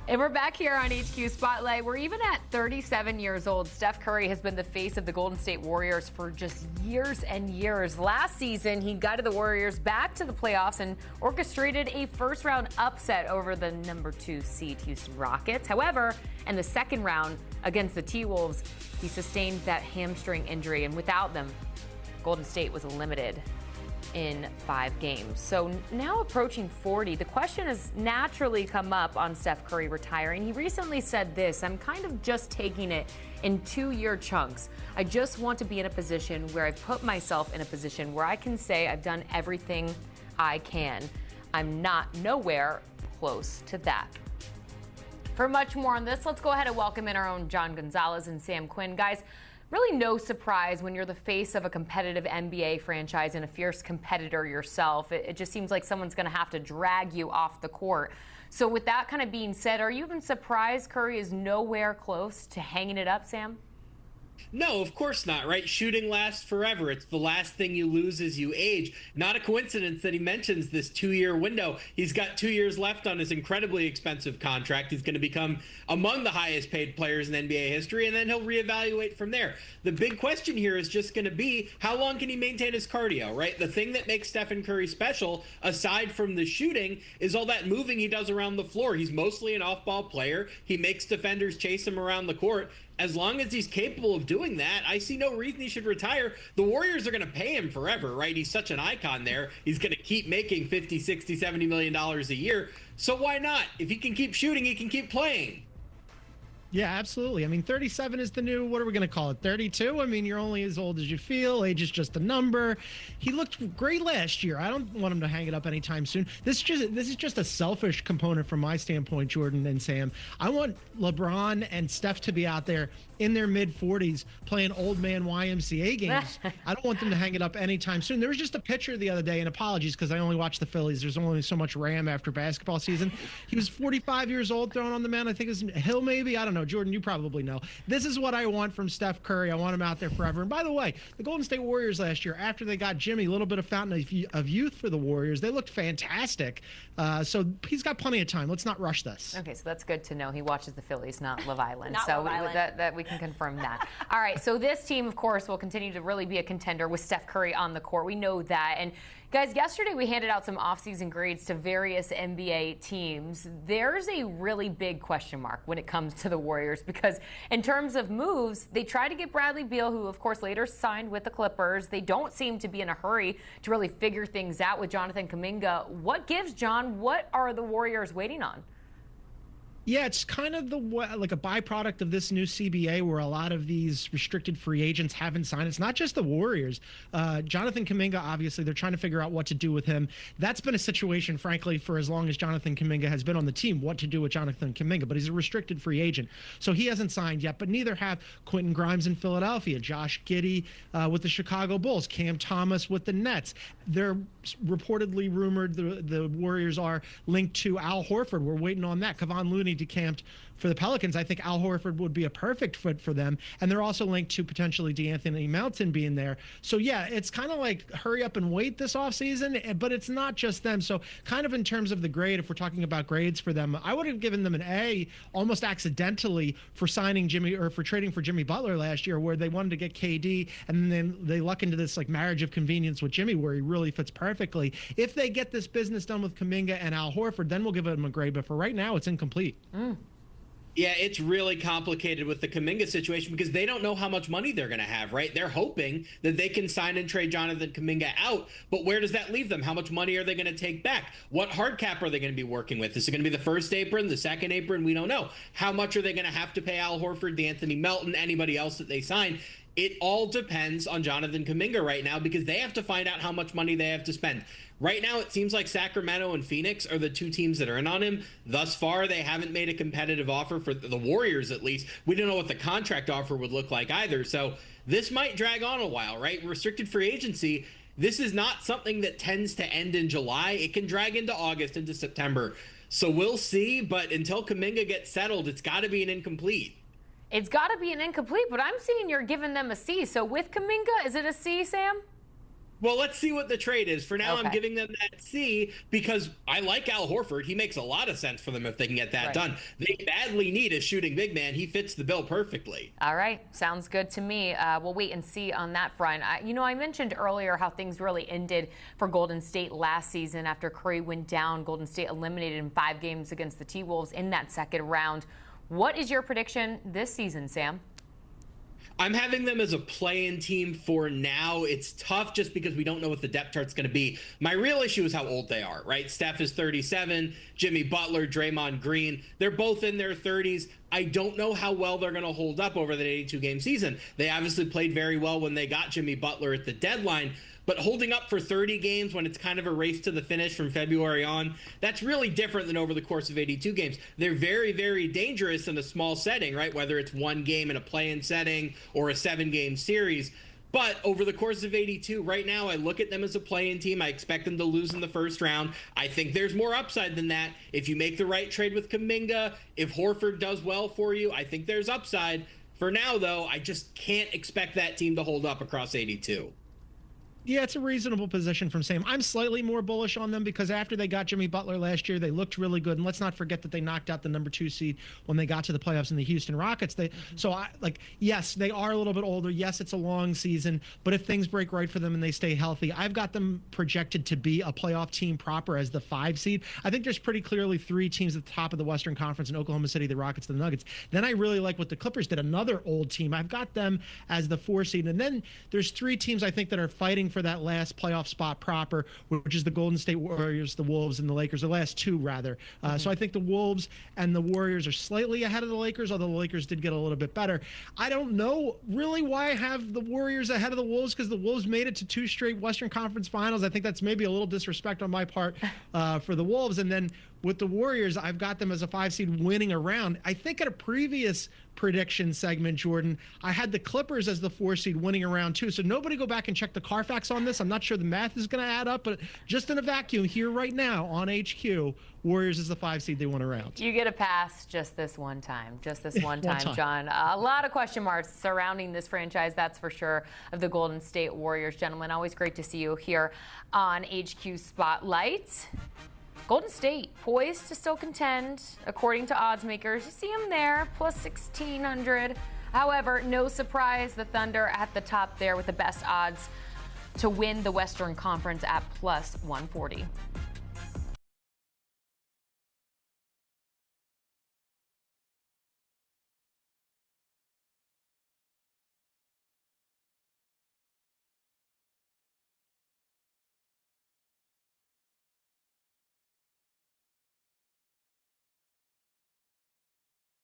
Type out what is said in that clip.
And we're back here on HQ Spotlight. We're even at 37 years old. Steph Curry has been the face of the Golden State Warriors for just years and years. Last season, he guided the Warriors back to the playoffs and orchestrated a first-round upset over the number 2 seed Houston Rockets. However, in the second round against the T-Wolves, he sustained that hamstring injury, and without them, Golden State was limited in 5 games. So now approaching 40, the question has naturally come up on Steph Curry retiring. He recently said this: I'm kind of just taking it in 2-year chunks. I just want to be in a position where I've put myself in a position where I can say I've done everything I can. I'm not nowhere close to that. For much more on this, let's go ahead and welcome in our own John Gonzalez and Sam Quinn. Guys, really no surprise when you're the face of a competitive NBA franchise and a fierce competitor yourself. It just seems like someone's going to have to drag you off the court. So with that kind of being said, are you even surprised Curry is nowhere close to hanging it up, Sam? No, of course not, right? Shooting lasts forever. It's the last thing you lose as you age. Not a coincidence that he mentions this 2-year window. He's got 2 years left on his incredibly expensive contract. He's going to become among the highest paid players in NBA history, and then he'll reevaluate from there. The big question here is just going to be, how long can he maintain his cardio, right? The thing that makes Stephen Curry special, aside from the shooting, is all that moving he does around the floor. He's mostly an off-ball player. He makes defenders chase him around the court. As long as he's capable of doing that, I see no reason he should retire. The Warriors are going to pay him forever, right? He's such an icon there. He's going to keep making $50, $60, $70 million a year. So why not? If he can keep shooting, he can keep playing. Yeah, absolutely. I mean, 37 is the new, what are we going to call it, 32? I mean, you're only as old as you feel. Age is just a number. He looked great last year. I don't want him to hang it up anytime soon. This is just a selfish component from my standpoint, Jordan and Sam. I want LeBron and Steph to be out there in their mid-40s playing old man YMCA games. I don't want them to hang it up anytime soon. There was just a picture the other day, and apologies because I only watch the Phillies. There's only so much RAM after basketball season. He was 45 years old throwing on the mound. I think it was Hill maybe. I don't know. Jordan, you probably know. This is what I want from Steph Curry. I want him out there forever. And by the way, the Golden State Warriors last year, after they got Jimmy, a little bit of fountain of youth for the Warriors, they looked fantastic. So he's got plenty of time. Let's not rush this. Okay, so that's good to know. He watches the Phillies, not Love Island. Not so Love Island. That we can confirm that. All right, so this team, of course, will continue to really be a contender with Steph Curry on the court. We know that. And guys, yesterday we handed out some offseason grades to various NBA teams. There's a really big question mark when it comes to the Warriors because in terms of moves, they tried to get Bradley Beal, who of course later signed with the Clippers. They don't seem to be in a hurry to really figure things out with Jonathan Kaminga. What gives, John? What are the Warriors waiting on? Yeah, it's kind of like a byproduct of this new CBA where a lot of these restricted free agents haven't signed. It's not just the Warriors. Jonathan Kaminga, obviously, they're trying to figure out what to do with him. That's been a situation, frankly, for as long as Jonathan Kaminga has been on the team, what to do with Jonathan Kaminga. But he's a restricted free agent, so he hasn't signed yet. But neither have Quentin Grimes in Philadelphia, Josh Giddey with the Chicago Bulls, Cam Thomas with the Nets. They're reportedly rumored the Warriors are linked to Al Horford. We're waiting on that. Kevon Looney decamped for the Pelicans. I think Al Horford would be a perfect fit for them. And they're also linked to potentially DeAnthony Melton being there. So, yeah, it's kind of like hurry up and wait this offseason, but it's not just them. So kind of in terms of the grade, if we're talking about grades for them, I would have given them an A almost accidentally for signing Jimmy or for trading for Jimmy Butler last year, where they wanted to get KD and then they luck into this like marriage of convenience with Jimmy where he really fits perfectly. If they get this business done with Kaminga and Al Horford, then we'll give them a grade. But for right now, it's incomplete. Yeah, it's really complicated with the Kaminga situation because they don't know how much money they're going to have, right? They're hoping that they can sign and trade Jonathan Kaminga out, but where does that leave them? How much money are they going to take back? What hard cap are they going to be working with? Is it going to be the first apron, the second apron? We don't know. How much are they going to have to pay Al Horford, Anthony Melton, anybody else that they sign? It all depends on Jonathan Kaminga right now because they have to find out how much money they have to spend. Right now, it seems like Sacramento and Phoenix are the two teams that are in on him. Thus far, they haven't made a competitive offer for the Warriors, at least. We don't know what the contract offer would look like either. So this might drag on a while, right? Restricted free agency, this is not something that tends to end in July. It can drag into August, into September. So we'll see. But until Kaminga gets settled, it's got to be an incomplete. It's got to be an incomplete, but I'm seeing you're giving them a C. So with Kaminga, is it a C, Sam? Well, let's see what the trade is. For now, Okay. I'm giving them that C because I like Al Horford. He makes a lot of sense for them if they can get that done. They badly need a shooting big man. He fits the bill perfectly. All right. Sounds good to me. We'll wait and see on that front. I mentioned earlier how things really ended for Golden State last season after Curry went down. Golden State eliminated in 5 games against the T-Wolves in that second round. What is your prediction this season, Sam? I'm having them as a play-in team for now. It's tough just because we don't know what the depth chart's going to be. My real issue is how old they are, right? Steph is 37, Jimmy Butler, Draymond Green, they're both in their 30s. I don't know how well they're going to hold up over that 82-game season. They obviously played very well when they got Jimmy Butler at the deadline, but holding up for 30 games when it's kind of a race to the finish from February on, that's really different than over the course of 82 games. They're very, very dangerous in a small setting, right? Whether it's one game in a play-in setting or a 7-game series. But over the course of 82, right now, I look at them as a play-in team. I expect them to lose in the first round. I think there's more upside than that. If you make the right trade with Kaminga, if Horford does well for you, I think there's upside. For now, though, I just can't expect that team to hold up across 82. Yeah, it's a reasonable position from Sam. I'm slightly more bullish on them because after they got Jimmy Butler last year, they looked really good. And let's not forget that they knocked out the number 2 seed when they got to the playoffs in the Houston Rockets. Yes, they are a little bit older. Yes, it's a long season. But if things break right for them and they stay healthy, I've got them projected to be a playoff team proper as the 5 seed. I think there's pretty clearly 3 teams at the top of the Western Conference in Oklahoma City, the Rockets, the Nuggets. Then I really like what the Clippers did, another old team. I've got them as the 4 seed. And then there's 3 teams I think that are fighting for that last playoff spot proper, which is the Golden State Warriors, the Wolves, and the Lakers, the last 2 rather. So I think the Wolves and the Warriors are slightly ahead of the Lakers, although the Lakers did get a little bit better. I don't know really why I have the Warriors ahead of the Wolves, because the Wolves made it to 2 straight Western Conference Finals. I think that's maybe a little disrespect on my part for the Wolves. And then with the Warriors, I've got them as a 5 seed winning a round. I think at a previous prediction segment, Jordan, I had the Clippers as the 4 seed winning a round too. So nobody go back and check the Carfax on this. I'm not sure the math is going to add up, but just in a vacuum here right now on HQ, Warriors is the 5 seed, they won a round. You get a pass just this one time. Just this one time, John. A lot of question marks surrounding this franchise, that's for sure, of the Golden State Warriors. Gentlemen, always great to see you here on HQ Spotlight. Golden State poised to still contend, according to odds makers. You see them there, plus 1,600. However, no surprise, the Thunder at the top there with the best odds to win the Western Conference at plus 140.